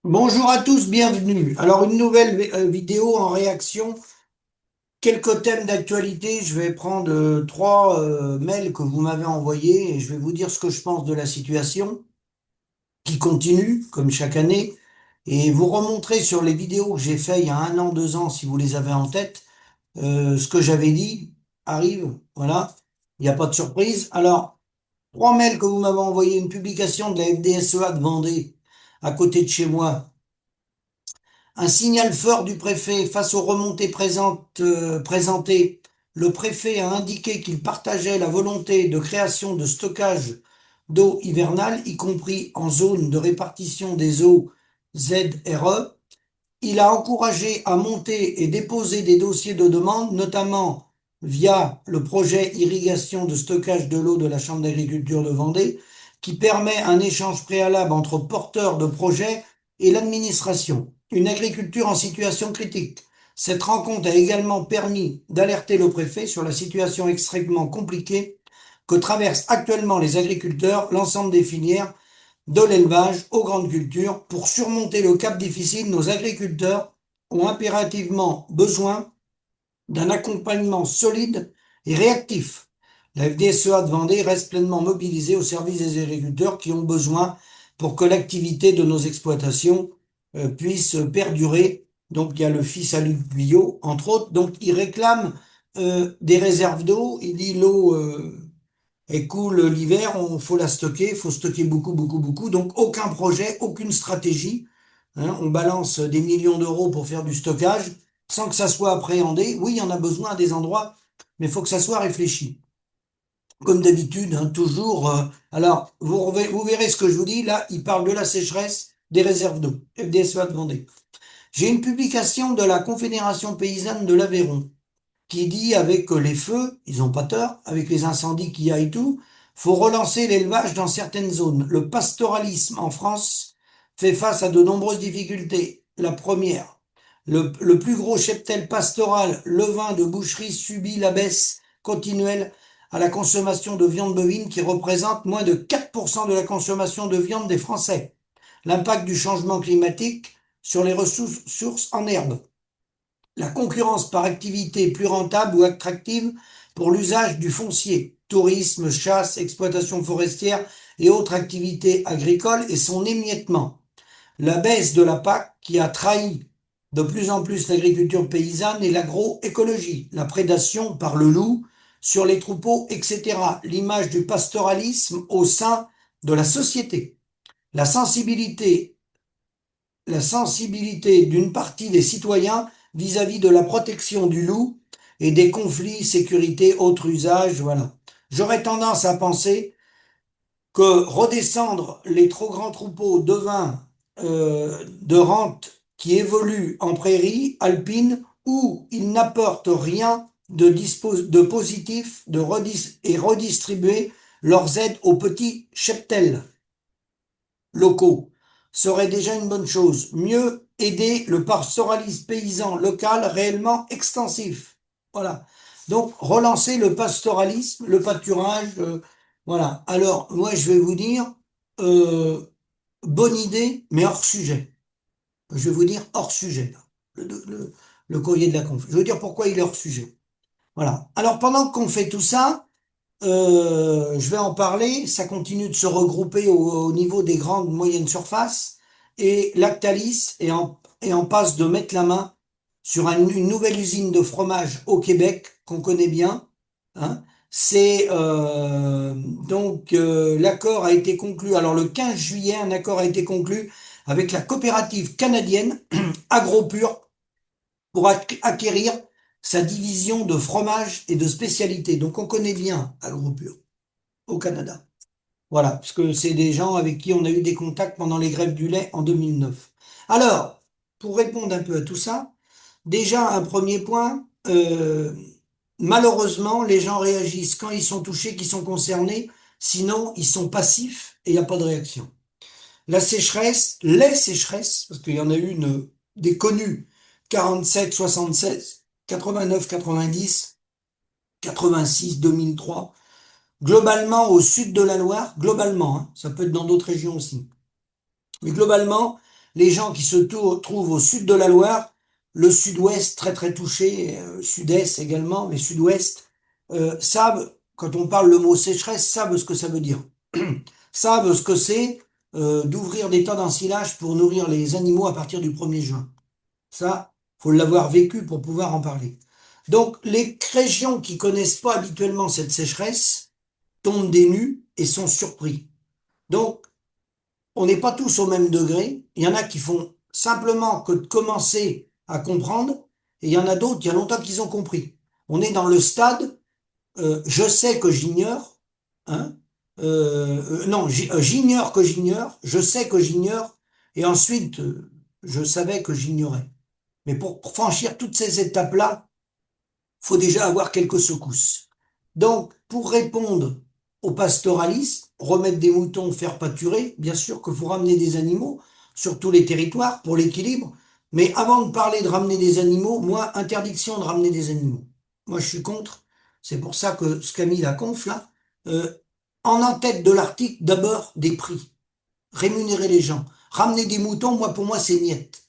Bonjour à tous, bienvenue. Alors une nouvelle vidéo en réaction, quelques thèmes d'actualité. Je vais prendre trois mails que vous m'avez envoyés et je vais vous dire ce que je pense de la situation qui continue comme chaque année et vous remontrer sur les vidéos que j'ai fait il y a un an, 2 ans, si vous les avez en tête, ce que j'avais dit arrive. Voilà, il n'y a pas de surprise. Alors, trois mails que vous m'avez envoyés, une publication de la FDSEA de Vendée à côté de chez moi. Un signal fort du préfet face aux remontées présentées. Le préfet a indiqué qu'il partageait la volonté de création de stockage d'eau hivernale, y compris en zone de répartition des eaux ZRE. Il a encouragé à monter et déposer des dossiers de demande, notamment via le projet irrigation de stockage de l'eau de la Chambre d'agriculture de Vendée, qui permet un échange préalable entre porteurs de projets et l'administration. Une agriculture en situation critique. Cette rencontre a également permis d'alerter le préfet sur la situation extrêmement compliquée que traversent actuellement les agriculteurs, l'ensemble des filières de l'élevage aux grandes cultures. Pour surmonter le cap difficile, nos agriculteurs ont impérativement besoin d'un accompagnement solide et réactif. La FDSEA de Vendée reste pleinement mobilisée au service des agriculteurs qui ont besoin pour que l'activité de nos exploitations puisse perdurer. Donc il y a le fils à Luc Guyot, entre autres. Donc il réclame des réserves d'eau. Il dit l'eau et cool, l'hiver, on faut la stocker, il faut stocker beaucoup, beaucoup, beaucoup. Donc aucun projet, aucune stratégie. Hein, on balance des millions d'euros pour faire du stockage sans que ça soit appréhendé. Oui, il y en a besoin à des endroits, mais il faut que ça soit réfléchi. Comme d'habitude, hein, toujours. Alors, vous verrez ce que je vous dis. Là, il parle de la sécheresse des réserves d'eau, FDSEA de Vendée. J'ai une publication de la Confédération paysanne de l'Aveyron qui dit avec les feux, ils ont pas tort, avec les incendies qu'il y a et tout, faut relancer l'élevage dans certaines zones. Le pastoralisme en France fait face à de nombreuses difficultés. La première, le plus gros cheptel pastoral, le vin de boucherie, subit la baisse continuelle à la consommation de viande bovine qui représente moins de 4% de la consommation de viande des Français. L'impact du changement climatique sur les ressources en herbe, la concurrence par activité plus rentable ou attractive pour l'usage du foncier, tourisme, chasse, exploitation forestière et autres activités agricoles et son émiettement. La baisse de la PAC qui a trahi de plus en plus l'agriculture paysanne et l'agroécologie, la prédation par le loup sur les troupeaux, etc. L'image du pastoralisme au sein de la société. La sensibilité la sensibilité d'une partie des citoyens vis-à-vis de la protection du loup et des conflits sécurité autre usage, voilà. J'aurais tendance à penser que redescendre les trop grands troupeaux devins de rente qui évoluent en prairies alpines où ils n'apportent rien de positif et redistribuer leurs aides aux petits cheptels locaux serait déjà une bonne chose. Mieux aider le pastoralisme paysan local réellement extensif. Voilà. Donc, relancer le pastoralisme, le pâturage. Voilà. Alors, moi, je vais vous dire, euh, bonne idée, mais hors sujet. Je vais vous dire hors sujet, là. Le courrier de la conf. Je vais vous dire pourquoi il est hors sujet. Voilà. Alors, pendant qu'on fait tout ça, je vais en parler. Ça continue de se regrouper au niveau des grandes moyennes surfaces. Et Lactalis est en passe de mettre la main sur une nouvelle usine de fromage au Québec qu'on connaît bien. Hein. C'est donc l'accord a été conclu. Alors le 15 juillet, un accord a été conclu avec la coopérative canadienne AgroPure pour acquérir sa division de fromage et de spécialité. Donc on connaît bien AgroPure au Canada. Voilà, parce que c'est des gens avec qui on a eu des contacts pendant les grèves du lait en 2009. Alors, pour répondre un peu à tout ça, déjà un premier point, malheureusement, les gens réagissent quand ils sont touchés, qu'ils sont concernés, sinon ils sont passifs et il n'y a pas de réaction. La sécheresse, les sécheresses, parce qu'il y en a eu des connues, 47, 76, 89, 90, 86, 2003, globalement au sud de la Loire, globalement, hein, ça peut être dans d'autres régions aussi, mais globalement, les gens qui se trouvent au sud de la Loire, le sud-ouest très très touché, sud-est également, mais sud-ouest, savent, quand on parle le mot sécheresse, savent ce que ça veut dire. Savent ce que c'est d'ouvrir des tas d'ensilage pour nourrir les animaux à partir du 1er juin. Ça, faut l'avoir vécu pour pouvoir en parler. Donc, les régions qui connaissent pas habituellement cette sécheresse tombent des nues et sont surpris. Donc, on n'est pas tous au même degré. Il y en a qui font simplement que de commencer à comprendre, et il y en a d'autres, il y a longtemps qu'ils ont compris. On est dans le stade, je sais que j'ignore, hein, non, j'ignore que j'ignore, je sais que j'ignore, et ensuite, je savais que j'ignorais. Mais pour franchir toutes ces étapes-là, faut déjà avoir quelques secousses. Donc, pour répondre aux pastoralistes, remettre des moutons, faire pâturer, bien sûr qu'il faut ramener des animaux sur tous les territoires pour l'équilibre. Mais avant de parler de ramener des animaux, moi, interdiction de ramener des animaux. Moi, je suis contre. C'est pour ça que ce qu'a mis la conf, là, euh, en tête de l'article, d'abord, des prix. Rémunérer les gens. Ramener des moutons, moi, pour moi, c'est niette.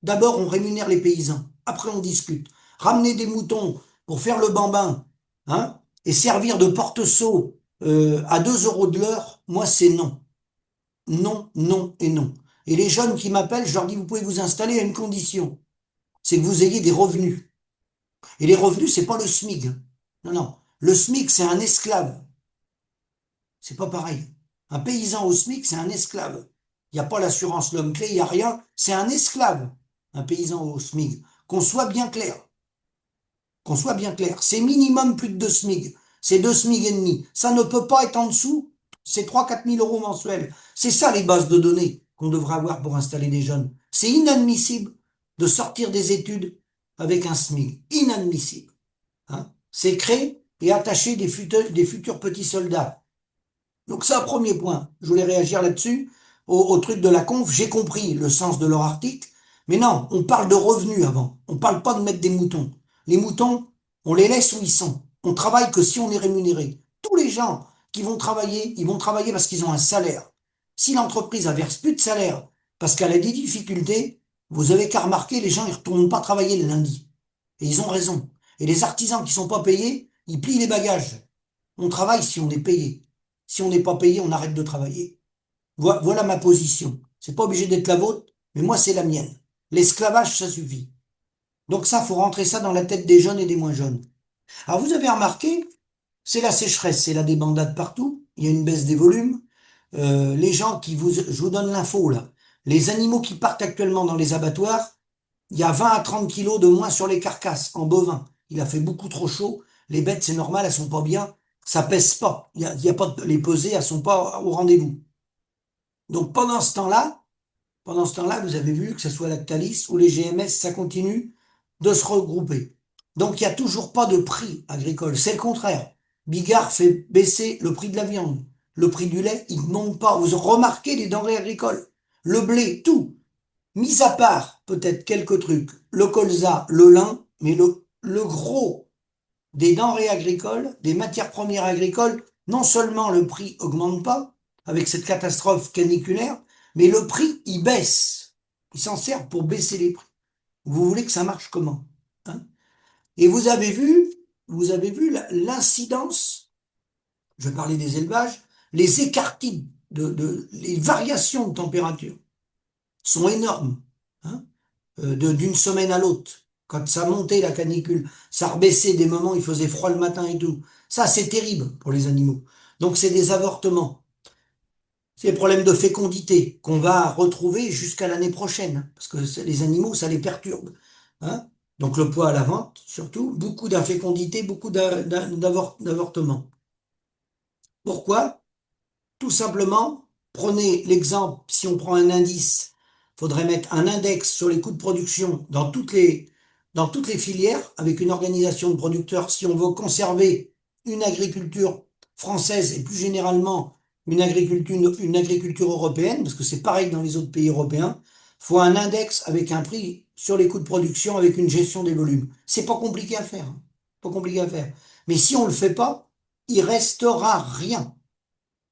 D'abord, on rémunère les paysans. Après, on discute. Ramener des moutons pour faire le bambin, hein, et servir de porte-seau à 2 euros de l'heure, moi, c'est non. Non, non et non. Et les jeunes qui m'appellent, je leur dis, vous pouvez vous installer à une condition. C'est que vous ayez des revenus. Et les revenus, c'est pas le SMIC. Non, non. Le SMIC, c'est un esclave. C'est pas pareil. Un paysan au SMIC, c'est un esclave. Il n'y a pas l'assurance l'homme clé, il n'y a rien. C'est un esclave, un paysan au SMIC. Qu'on soit bien clair. Qu'on soit bien clair. C'est minimum plus de 2 SMIC. C'est 2 SMIC et demi. Ça ne peut pas être en dessous. C'est 3 4 000 euros mensuels. C'est ça les bases de données qu'on devrait avoir pour installer des jeunes. C'est inadmissible de sortir des études avec un SMIC. Inadmissible. Hein. C'est créer et attacher des futurs petits soldats. Donc ça, premier point. Je voulais réagir là-dessus, au truc de la conf. J'ai compris le sens de leur article. Mais non, on parle de revenus avant. On parle pas de mettre des moutons. Les moutons, on les laisse où ils sont. On travaille que si on est rémunéré. Tous les gens qui vont travailler, ils vont travailler parce qu'ils ont un salaire. Si l'entreprise ne verse plus de salaire parce qu'elle a des difficultés, vous avez qu'à remarquer, les gens ils retournent pas travailler le lundi. Et ils ont raison. Et les artisans qui sont pas payés, ils plient les bagages. On travaille si on est payé. Si on n'est pas payé, on arrête de travailler. Voilà ma position. C'est pas obligé d'être la vôtre, mais moi, c'est la mienne. L'esclavage, ça suffit. Donc ça, faut rentrer ça dans la tête des jeunes et des moins jeunes. Alors vous avez remarqué, c'est la sécheresse, c'est la débandade partout. Il y a une baisse des volumes. Les gens je vous donne l'info là. Les animaux qui partent actuellement dans les abattoirs, il y a 20 à 30 kilos de moins sur les carcasses en bovin. Il a fait beaucoup trop chaud. Les bêtes, c'est normal, elles sont pas bien. Ça pèse pas. Il y a pas les pesées, elles sont pas au rendez-vous. Donc pendant ce temps-là, vous avez vu que ce soit Lactalis ou les GMS, ça continue de se regrouper. Donc il n'y a toujours pas de prix agricole. C'est le contraire. Bigard fait baisser le prix de la viande. Le prix du lait, il ne monte pas. Vous remarquez les denrées agricoles. Le blé, tout. Mis à part peut-être quelques trucs. Le colza, le lin, mais le gros des denrées agricoles, des matières premières agricoles, non seulement le prix augmente pas avec cette catastrophe caniculaire, mais le prix, il baisse. Il s'en sert pour baisser les prix. Vous voulez que ça marche comment, hein? Et vous avez vu l'incidence, je vais parler des élevages, les écartides, les variations de température sont énormes, hein, d'une semaine à l'autre. Quand ça montait la canicule, ça rebaissait des moments, il faisait froid le matin et tout. Ça, c'est terrible pour les animaux. Donc, c'est des avortements. C'est des problèmes de fécondité qu'on va retrouver jusqu'à l'année prochaine, parce que les animaux, ça les perturbe, hein. Donc, le poids à la vente, surtout, beaucoup d'infécondité, beaucoup d'avortements. Pourquoi? Tout simplement, prenez l'exemple, si on prend un indice, il faudrait mettre un index sur les coûts de production dans toutes les filières, avec une organisation de producteurs, si on veut conserver une agriculture française et plus généralement une agriculture européenne, parce que c'est pareil dans les autres pays européens, il faut un index avec un prix sur les coûts de production, avec une gestion des volumes. C'est pas compliqué à faire, hein. Pas compliqué à faire. Mais si on le fait pas, il restera rien.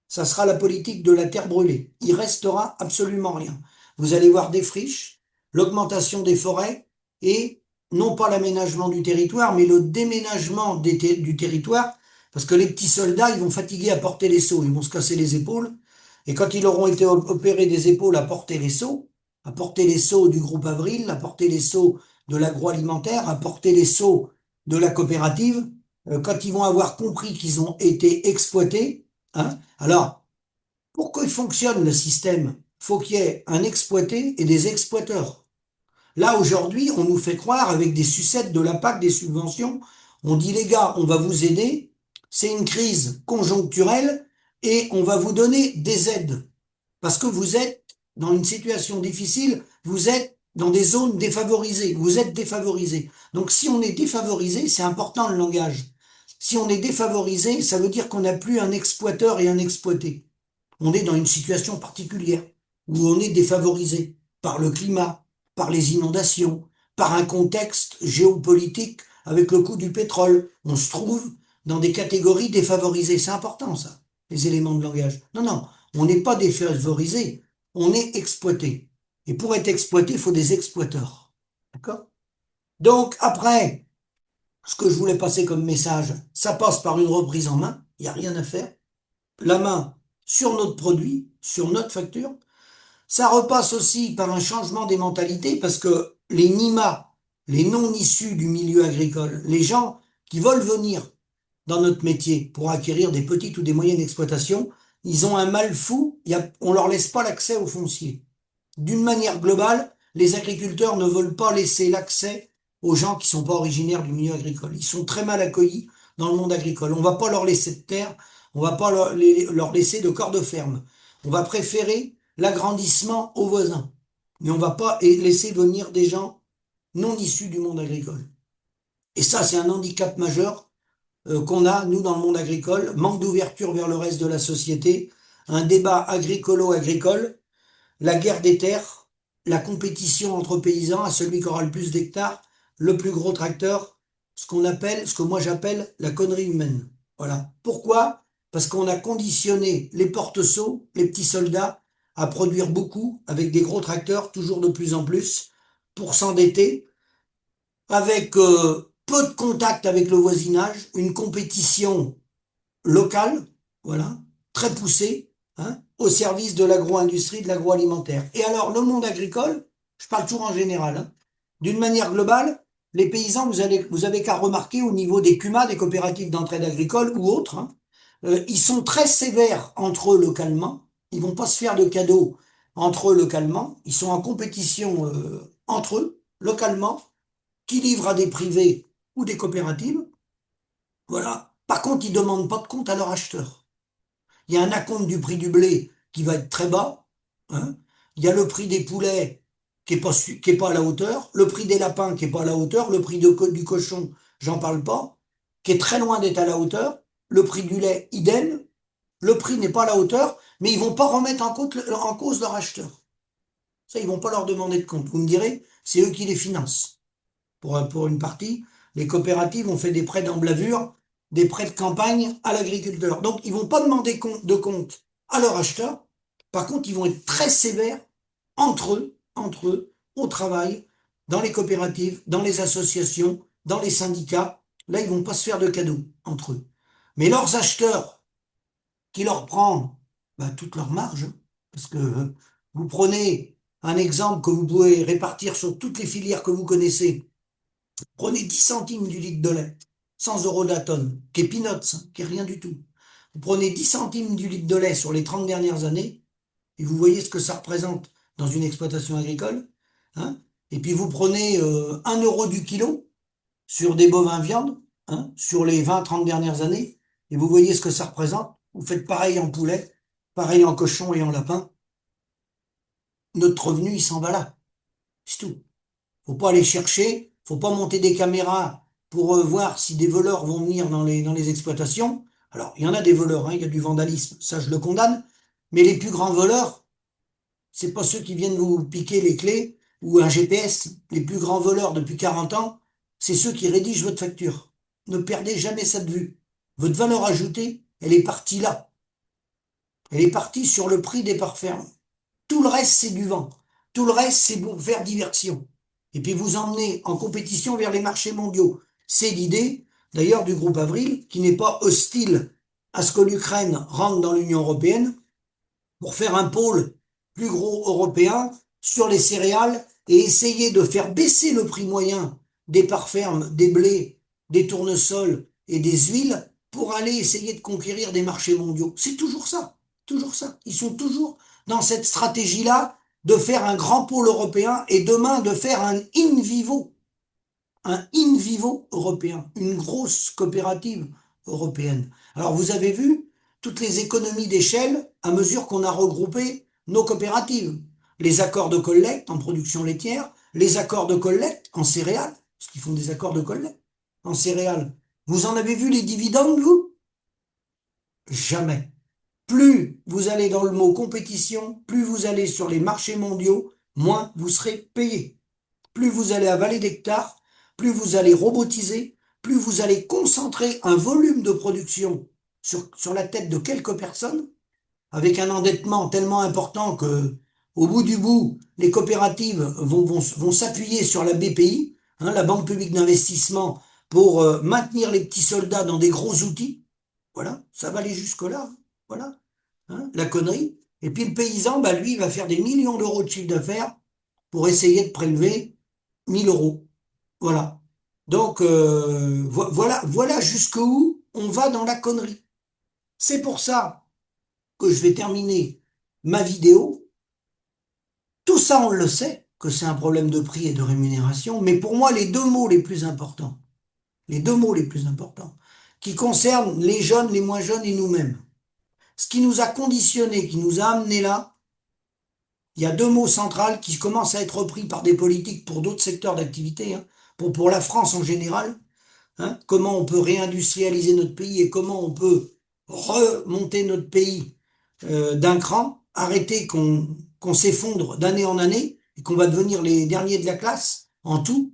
Ça sera la politique de la terre brûlée. Il restera absolument rien. vous allez voir des friches, l'augmentation des forêts et non pas l'aménagement du territoire, mais le déménagement du territoire, parce que les petits soldats, ils vont fatiguer à porter les seaux, ils vont se casser les épaules, et quand ils auront été opérés des épaules à porter les seaux du groupe Avril, à porter les seaux de l'agroalimentaire, à porter les seaux de la coopérative, quand ils vont avoir compris qu'ils ont été exploités, hein, alors, pour qu'il fonctionne le système, faut qu'il y ait un exploité et des exploiteurs. Là, aujourd'hui, on nous fait croire avec des sucettes de la PAC, des subventions, on dit les gars, on va vous aider, c'est une crise conjoncturelle et on va vous donner des aides. Parce que vous êtes dans une situation difficile, vous êtes dans des zones défavorisées, vous êtes défavorisé. Donc si on est défavorisé, c'est important le langage. Si on est défavorisé, ça veut dire qu'on n'a plus un exploiteur et un exploité. On est dans une situation particulière où on est défavorisé par le climat, par les inondations, par un contexte géopolitique avec le coût du pétrole. On se trouve dans des catégories défavorisées. C'est important ça, les éléments de langage. Non, non, on n'est pas défavorisé, on est exploité. Et pour être exploité, il faut des exploiteurs. D'accord? Donc après, ce que je voulais passer comme message, ça passe par une reprise en main, il n'y a rien à faire. La main sur notre produit, sur notre facture. Ça repasse aussi par un changement des mentalités parce que les NIMA, les non issus du milieu agricole, les gens qui veulent venir dans notre métier pour acquérir des petites ou des moyennes exploitations, ils ont un mal fou, on leur laisse pas l'accès au foncier. D'une manière globale, les agriculteurs ne veulent pas laisser l'accès aux gens qui sont pas originaires du milieu agricole. Ils sont très mal accueillis dans le monde agricole. On va pas leur laisser de terre, on va pas leur laisser de corps de ferme. On va préférer l'agrandissement aux voisins. Mais on va pas laisser venir des gens non issus du monde agricole. Et ça, c'est un handicap majeur qu'on a, nous, dans le monde agricole. Manque d'ouverture vers le reste de la société, un débat agricolo-agricole, la guerre des terres, la compétition entre paysans à celui qui aura le plus d'hectares, le plus gros tracteur, ce que moi j'appelle la connerie humaine. Voilà. Pourquoi? Parce qu'on a conditionné les porte-seaux, les petits soldats, à produire beaucoup avec des gros tracteurs, toujours de plus en plus, pour s'endetter, avec peu de contact avec le voisinage, une compétition locale, voilà, très poussée, hein, au service de l'agro-industrie, de l'agroalimentaire. Et alors, le monde agricole, je parle toujours en général, hein, d'une manière globale, les paysans, vous avez qu'à remarquer au niveau des CUMA, des coopératives d'entraide agricole ou autres, hein, ils sont très sévères entre eux localement. Ils vont pas se faire de cadeaux entre eux localement. Ils sont en compétition entre eux localement, qui livrent à des privés ou des coopératives. Voilà. Par contre, ils demandent pas de compte à leurs acheteurs. Il y a un acompte du prix du blé qui va être très bas, hein. Il y a le prix des poulets qui est pas à la hauteur, le prix des lapins qui est pas à la hauteur, le prix du cochon, j'en parle pas, qui est très loin d'être à la hauteur, le prix du lait, idem, le prix n'est pas à la hauteur, mais ils vont pas remettre en cause leur acheteur. Ça, ils vont pas leur demander de compte. Vous me direz, c'est eux qui les financent pour une partie. Les coopératives ont fait des prêts d'emblavure, des prêts de campagne à l'agriculteur. Donc, ils vont pas demander de compte à leur acheteur. Par contre, ils vont être très sévères entre eux, au travail, dans les coopératives, dans les associations, dans les syndicats. Là, ils vont pas se faire de cadeaux entre eux. Mais leurs acheteurs, qui leur prennent toute leur marge, hein, parce que vous prenez un exemple que vous pouvez répartir sur toutes les filières que vous connaissez. Prenez 10 centimes du litre de lait, 100 euros de la tonne, qui est peanuts, hein, qui est rien du tout. Vous prenez 10 centimes du litre de lait sur les 30 dernières années, et vous voyez ce que ça représente dans une exploitation agricole, hein. Et puis vous prenez 1 euro du kilo sur des bovins viande, hein, sur les 20-30 dernières années, et vous voyez ce que ça représente. Vous faites pareil en poulet, pareil en cochon et en lapin. Notre revenu, il s'en va là. C'est tout. Faut pas aller chercher, faut pas monter des caméras pour voir si des voleurs vont venir dans les exploitations. Alors, il y en a des voleurs, hein, il y a du vandalisme, ça je le condamne, mais les plus grands voleurs, c'est pas ceux qui viennent vous piquer les clés ou un GPS. Les plus grands voleurs depuis 40 ans, c'est ceux qui rédigent votre facture. Ne perdez jamais ça de vue. Votre valeur ajoutée, elle est partie là. Elle est partie sur le prix des parfums. Tout le reste, c'est du vent. Tout le reste, c'est pour faire diversion. Et puis vous emmener en compétition vers les marchés mondiaux. C'est l'idée, d'ailleurs, du groupe Avril, qui n'est pas hostile à ce que l'Ukraine rentre dans l'Union européenne, pour faire un pôle plus gros européen sur les céréales et essayer de faire baisser le prix moyen des parfermes, des blés, des tournesols et des huiles pour aller essayer de conquérir des marchés mondiaux. C'est toujours ça, toujours ça. Ils sont toujours dans cette stratégie-là de faire un grand pôle européen et demain de faire un in vivo européen, une grosse coopérative européenne. Alors vous avez vu toutes les économies d'échelle à mesure qu'on a regroupé nos coopératives. Les accords de collecte en production laitière, les accords de collecte en céréales, parce qu'ils font des accords de collecte en céréales. Vous en avez vu les dividendes, vous? Jamais. Plus vous allez dans le mot compétition, plus vous allez sur les marchés mondiaux, moins vous serez payé. Plus vous allez avaler d'hectares, plus vous allez robotiser, plus vous allez concentrer un volume de production sur la tête de quelques personnes, avec un endettement tellement important que, au bout du bout, les coopératives vont s'appuyer sur la BPI, hein, la Banque publique d'investissement, pour maintenir les petits soldats dans des gros outils. Voilà, ça va aller jusque-là. Voilà, hein, la connerie. Et puis le paysan, bah, lui, il va faire des millions d'euros de chiffre d'affaires pour essayer de prélever 1 000 euros. Voilà. Donc, voilà jusqu'où on va dans la connerie. C'est pour ça que je vais terminer ma vidéo. Tout ça, on le sait, que c'est un problème de prix et de rémunération, mais pour moi, les deux mots les plus importants, qui concernent les jeunes, les moins jeunes et nous-mêmes, ce qui nous a conditionnés, qui nous a amenés là, il y a deux mots centrales qui commencent à être repris par des politiques pour d'autres secteurs d'activité, hein, pour la France en général, hein, comment on peut réindustrialiser notre pays et comment on peut remonter notre pays d'un cran, arrêter qu'on s'effondre d'année en année et qu'on va devenir les derniers de la classe en tout,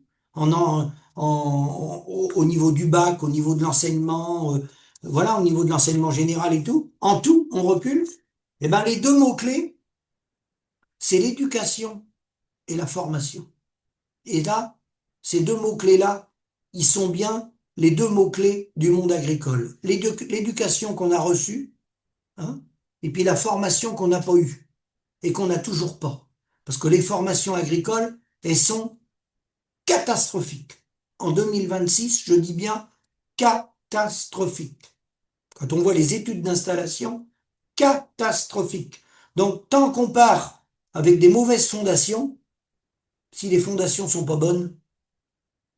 au niveau du bac, au niveau de l'enseignement, voilà, au niveau de l'enseignement général et tout. En tout, on recule. Eh ben, les deux mots-clés, c'est l'éducation et la formation. Et là, ces deux mots-clés-là, ils sont bien les deux mots-clés du monde agricole. L'éducation qu'on a reçue, hein, et puis la formation qu'on n'a pas eue et qu'on n'a toujours pas. Parce que les formations agricoles, elles sont catastrophiques. En 2026, je dis bien catastrophiques. Quand on voit les études d'installation, catastrophiques. Donc, tant qu'on part avec des mauvaises fondations, si les fondations sont pas bonnes,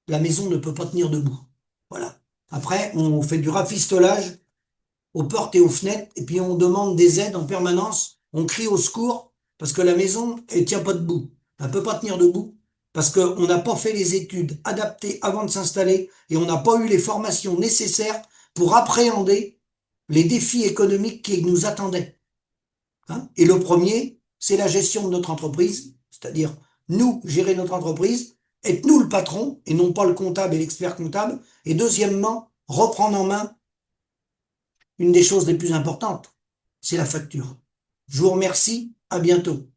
la maison ne peut pas tenir debout. Voilà. Après, on fait du rafistolage aux portes et aux fenêtres, et puis on demande des aides en permanence, on crie au secours, parce que la maison, elle tient pas debout. Elle peut pas tenir debout, parce qu'on n'a pas fait les études adaptées avant de s'installer, et on n'a pas eu les formations nécessaires pour appréhender les défis économiques qui nous attendaient. Hein. Et le premier, c'est la gestion de notre entreprise, c'est-à-dire nous gérer notre entreprise, être nous le patron et non pas le comptable et l'expert comptable. Et deuxièmement, reprendre en main une des choses les plus importantes, c'est la facture. Je vous remercie, à bientôt.